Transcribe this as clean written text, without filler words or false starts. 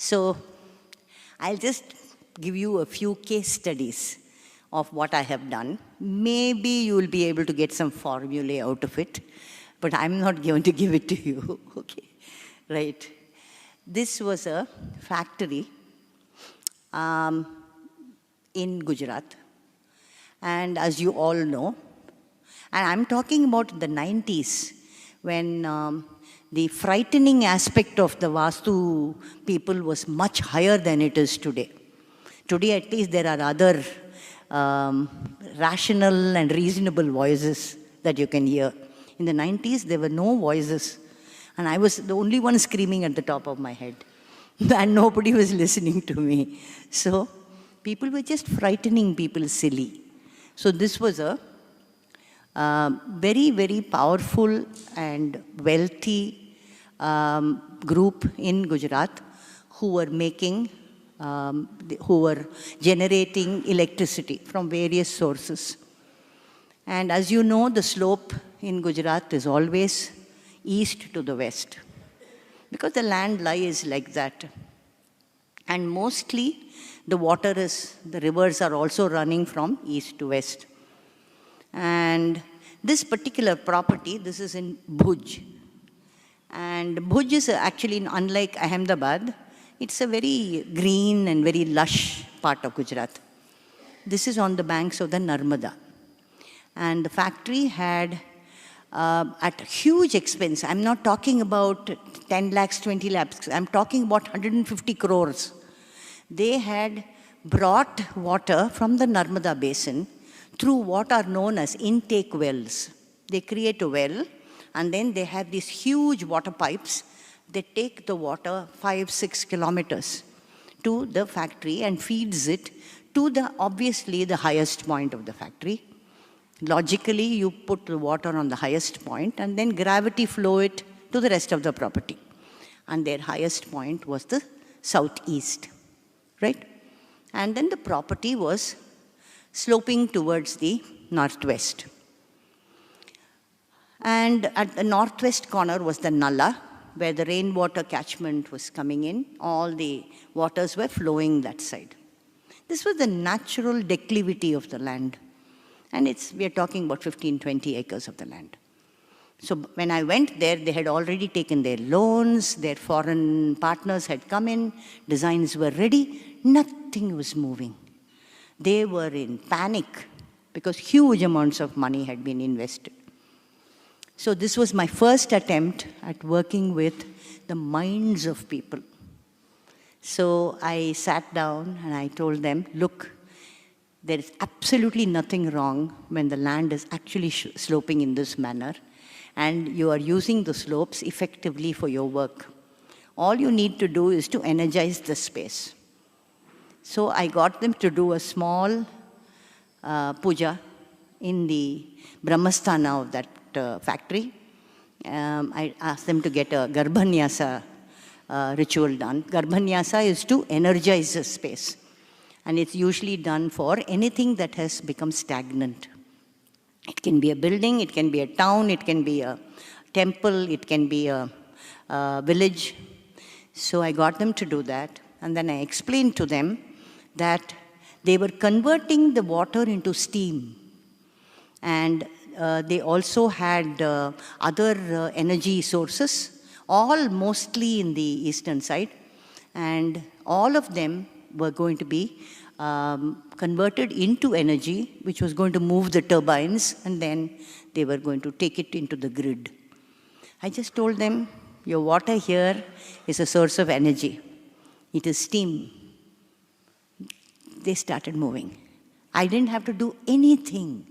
So I'll just give you a few case studies of what I have done. Maybe you will be able to get some formulae out of it, but I'm not going to give it to you, okay? Right. This was a factory in Gujarat. And as you all know, and I'm talking about the 90s, when the frightening aspect of the Vastu people was much higher than it is today. Today, at least, there are other rational and reasonable voices that you can hear. In the 90s, there were no voices. And I was the only one screaming at the top of my head. And nobody was listening to me. So people were just frightening people silly. So this was a very, very powerful and wealthy group in Gujarat who were making, who were generating electricity from various sources. And as you know, the slope in Gujarat is always east to the west, because the land lies like that. And mostly the water is, the rivers are also running from east to west. And this particular property, this is in Bhuj. And Bhuj is actually, unlike Ahmedabad, it's a very green and very lush part of Gujarat. This is on the banks of the Narmada. And the factory had, at huge expense, I'm not talking about 10 lakhs, 20 lakhs, I'm talking about 150 crores. They had brought water from the Narmada basin through what are known as intake wells. They create a well, and then they have these huge water pipes. They take the water 5-6 kilometers to the factory and feeds it to the, obviously, the highest point of the factory. Logically, you put the water on the highest point and then gravity flow it to the rest of the property. And their highest point was the southeast, right? And then the property was sloping towards the northwest. And at the northwest corner was the Nala, where the rainwater catchment was coming in. All the waters were flowing that side. This was the natural declivity of the land. And we are talking about 15, 20 acres of the land. So when I went there, they had already taken their loans, their foreign partners had come in, designs were ready, nothing was moving. They were in panic because huge amounts of money had been invested. So this was my first attempt at working with the minds of people. So I sat down and I told them, look, there is absolutely nothing wrong when the land is actually sloping in this manner and you are using the slopes effectively for your work. All you need to do is to energize the space. So I got them to do a small puja in the Brahmasthana of that factory. I asked them to get a Garbhanyasa ritual done. Garbhanyasa is to energize the space. And it's usually done for anything that has become stagnant. It can be a building, it can be a town, it can be a temple, it can be a village. So I got them to do that. And then I explained to them that they were converting the water into steam. And they also had other energy sources, all mostly in the eastern side. And all of them were going to be converted into energy, which was going to move the turbines, and then they were going to take it into the grid. I just told them, your water here is a source of energy. It is steam. They started moving. I didn't have to do anything.